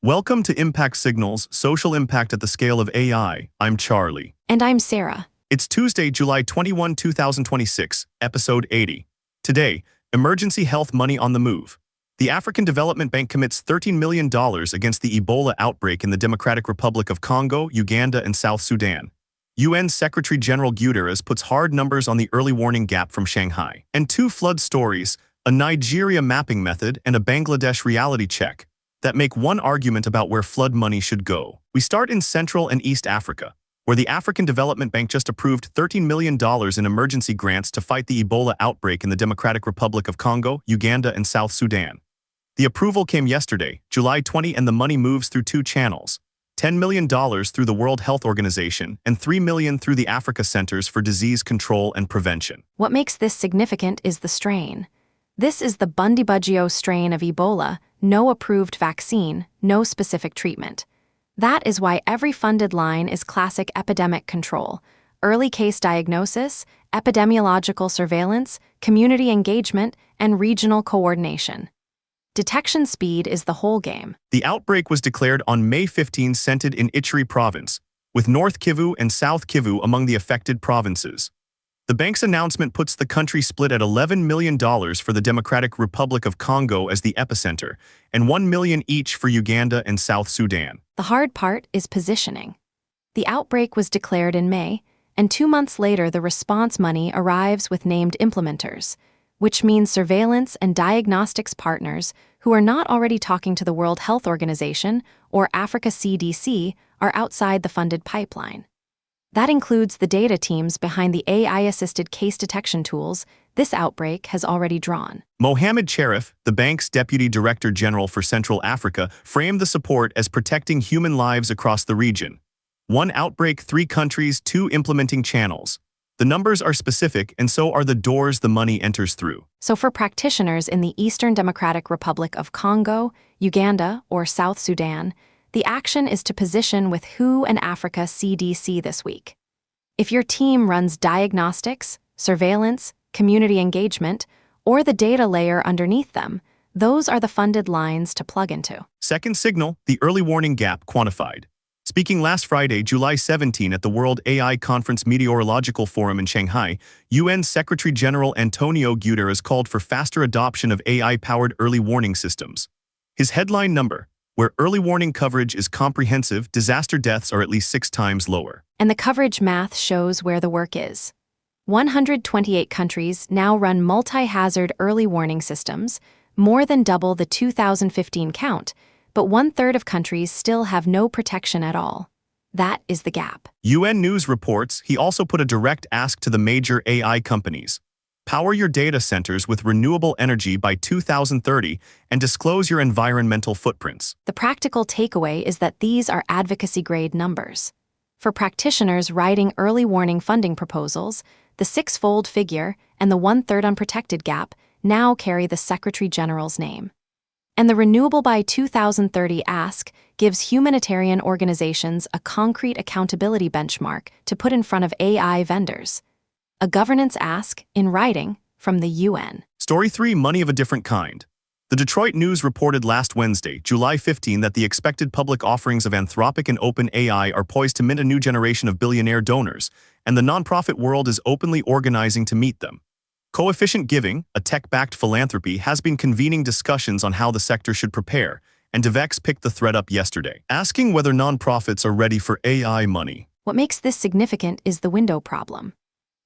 Welcome to Impact Signals, Social Impact at the Scale of AI. I'm Charlie. And I'm Sarah. It's Tuesday, July 21, 2026, episode 80. Today, emergency health money on the move. The African Development Bank commits $13 million against the Ebola outbreak in the Democratic Republic of Congo, Uganda and South Sudan. UN Secretary General Guterres puts hard numbers on the early warning gap from Shanghai. And two flood stories, a Nigeria mapping method and a Bangladesh reality check, that make one argument about where flood money should go. We start in Central and East Africa, where the African Development Bank just approved $13 million in emergency grants to fight the Ebola outbreak in the Democratic Republic of Congo, Uganda and South Sudan. The approval came yesterday, July 20, and the money moves through two channels. $10 million through the World Health Organization and $3 million through the Africa Centers for Disease Control and Prevention. What makes this significant is the strain. This is the Bundibugyo strain of Ebola, no approved vaccine, no specific treatment. That is why every funded line is classic epidemic control, early case diagnosis, epidemiological surveillance, community engagement, and regional coordination. Detection speed is the whole game. The outbreak was declared on May 15 centered in Ituri province, with North Kivu and South Kivu among the affected provinces. The bank's announcement puts the country split at $11 million for the Democratic Republic of Congo as the epicenter, and $1 million each for Uganda and South Sudan. The hard part is positioning. The outbreak was declared in May, and 2 months later the response money arrives with named implementers, which means surveillance and diagnostics partners who are not already talking to the World Health Organization or Africa CDC are outside the funded pipeline. That includes the data teams behind the AI-assisted case detection tools this outbreak has already drawn. Mohamed Cherif, the bank's Deputy Director General for Central Africa, framed the support as protecting human lives across the region. One outbreak, 3 countries, 2 implementing channels. The numbers are specific, and so are the doors the money enters through. So for practitioners in the Eastern Democratic Republic of Congo, Uganda, or South Sudan, the action is to position with WHO and Africa CDC this week. If your team runs diagnostics, surveillance, community engagement, or the data layer underneath them, those are the funded lines to plug into. Second signal, the early warning gap quantified. Speaking last Friday, July 17, at the World AI Conference Meteorological Forum in Shanghai, UN Secretary General Antonio Guterres called for faster adoption of AI-powered early warning systems. His headline number: where early warning coverage is comprehensive, disaster deaths are at least 6 times lower. And the coverage math shows where the work is. 128 countries now run multi-hazard early warning systems, more than double the 2015 count, but 1/3 of countries still have no protection at all. That is the gap. UN News reports he also put a direct ask to the major AI companies. Power your data centers with renewable energy by 2030 and disclose your environmental footprints. The practical takeaway is that these are advocacy-grade numbers. For practitioners writing early warning funding proposals, the 6-fold figure and the 1/3 unprotected gap now carry the Secretary General's name. And the renewable by 2030 ask gives humanitarian organizations a concrete accountability benchmark to put in front of AI vendors. A governance ask, in writing, from the UN. Story 3, money of a different kind. The Detroit News reported last Wednesday, July 15, that the expected public offerings of Anthropic and OpenAI are poised to mint a new generation of billionaire donors, and the nonprofit world is openly organizing to meet them. Coefficient Giving, a tech-backed philanthropy, has been convening discussions on how the sector should prepare, and DevEx picked the thread up yesterday, asking whether nonprofits are ready for AI money. What makes this significant is the window problem.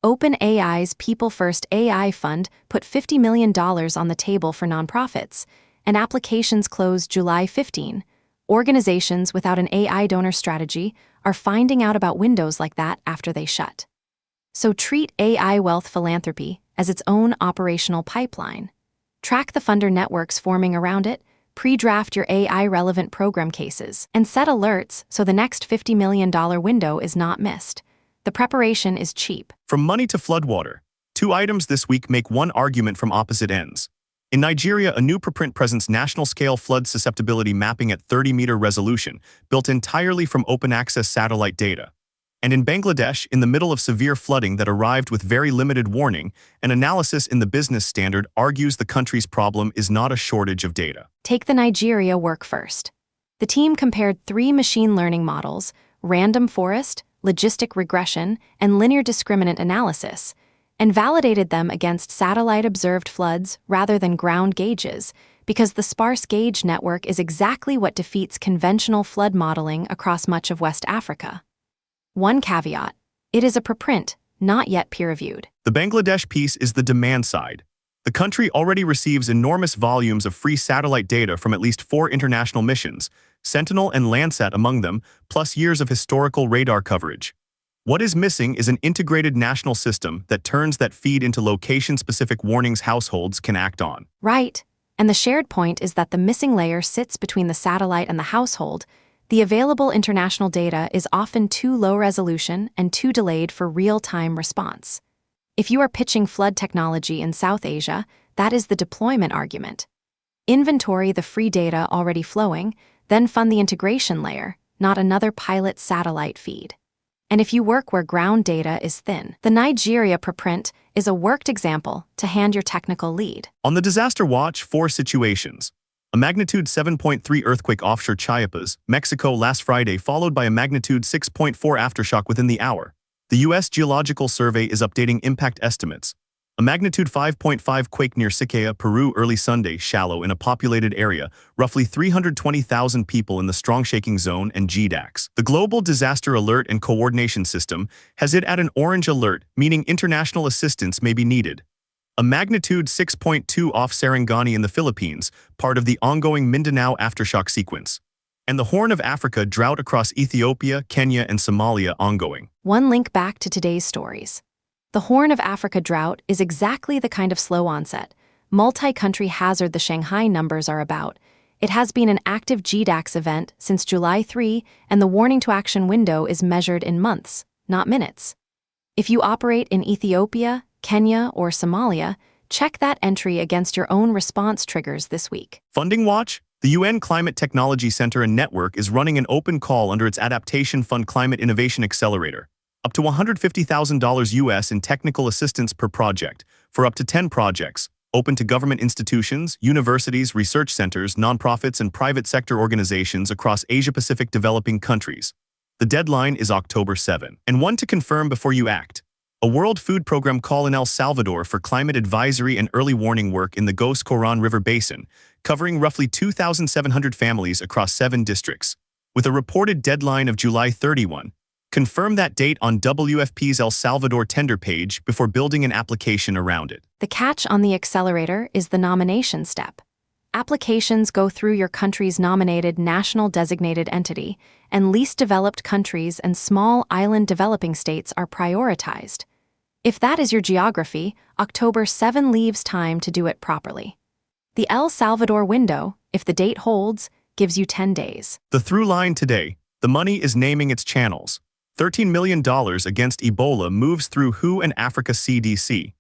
OpenAI's People First AI Fund put $50 million on the table for nonprofits, and applications closed July 15. Organizations without an AI donor strategy are finding out about windows like that after they shut. So treat AI Wealth Philanthropy as its own operational pipeline. Track the funder networks forming around it, pre-draft your AI-relevant program cases, and set alerts so the next $50 million window is not missed. The preparation is cheap. From money to floodwater, 2 items this week make one argument from opposite ends. In Nigeria, a new preprint presents national-scale flood susceptibility mapping at 30-meter resolution, built entirely from open-access satellite data. And in Bangladesh, in the middle of severe flooding that arrived with very limited warning, an analysis in the Business Standard argues the country's problem is not a shortage of data. Take the Nigeria work first. The team compared 3 machine learning models: random forest, logistic regression, and linear discriminant analysis, and validated them against satellite-observed floods rather than ground gauges, because the sparse gauge network is exactly what defeats conventional flood modeling across much of West Africa. One caveat: it is a preprint, not yet peer-reviewed. The Bangladesh piece is the demand side. The country already receives enormous volumes of free satellite data from at least 4 international missions, Sentinel and Landsat among them, plus years of historical radar coverage. What is missing is an integrated national system that turns that feed into location-specific warnings households can act on. Right, and the shared point is that the missing layer sits between the satellite and the household. The available international data is often too low resolution and too delayed for real-time response. If you are pitching flood technology in South Asia, that is the deployment argument. Inventory the free data already flowing, then fund the integration layer, not another pilot satellite feed. And if you work where ground data is thin, the Nigeria preprint is a worked example to hand your technical lead. On the disaster watch, 4 situations. A magnitude 7.3 earthquake offshore Chiapas, Mexico last Friday, followed by a magnitude 6.4 aftershock within the hour. The U.S. Geological Survey is updating impact estimates. A magnitude 5.5 quake near Siquia, Peru early Sunday, shallow in a populated area, roughly 320,000 people in the strong shaking zone and GDAX. The Global Disaster Alert and Coordination System has it at an orange alert, meaning international assistance may be needed. A magnitude 6.2 off Sarangani in the Philippines, part of the ongoing Mindanao aftershock sequence. And the Horn of Africa drought across Ethiopia, Kenya, and Somalia ongoing. One link back to today's stories. The Horn of Africa drought is exactly the kind of slow onset, multi-country hazard the Shanghai numbers are about. It has been an active GDAX event since July 3, and the warning to action window is measured in months, not minutes. If you operate in Ethiopia, Kenya, or Somalia, check that entry against your own response triggers this week. Funding watch? The UN Climate Technology Center and Network is running an open call under its Adaptation Fund Climate Innovation Accelerator. Up to $150,000 US in technical assistance per project, for up to 10 projects, open to government institutions, universities, research centers, nonprofits, and private sector organizations across Asia-Pacific developing countries. The deadline is October 7. And one to confirm before you act. A World Food Program call in El Salvador for climate advisory and early warning work in the Gos Coran River Basin, covering roughly 2,700 families across 7 districts. With a reported deadline of July 31, confirm that date on WFP's El Salvador tender page before building an application around it. The catch on the accelerator is the nomination step. Applications go through your country's nominated national designated entity, and least developed countries and small island developing states are prioritized. If that is your geography, October 7 leaves time to do it properly. The El Salvador window, if the date holds, gives you 10 days. The through line today: the money is naming its channels. $13 million against Ebola moves through WHO and Africa CDC.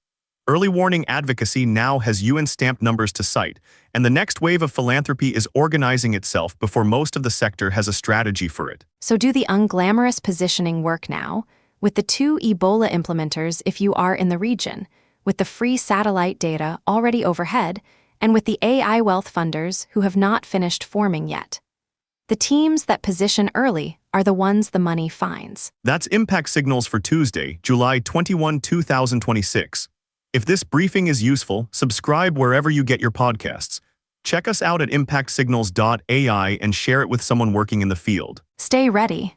Early warning advocacy now has UN-stamped numbers to cite, and the next wave of philanthropy is organizing itself before most of the sector has a strategy for it. So do the unglamorous positioning work now, with the 2 Ebola implementers if you are in the region, with the free satellite data already overhead, and with the AI wealth funders who have not finished forming yet. The teams that position early are the ones the money finds. That's Impact Signals for Tuesday, July 21, 2026. If this briefing is useful, subscribe wherever you get your podcasts. Check us out at impactsignals.ai and share it with someone working in the field. Stay ready.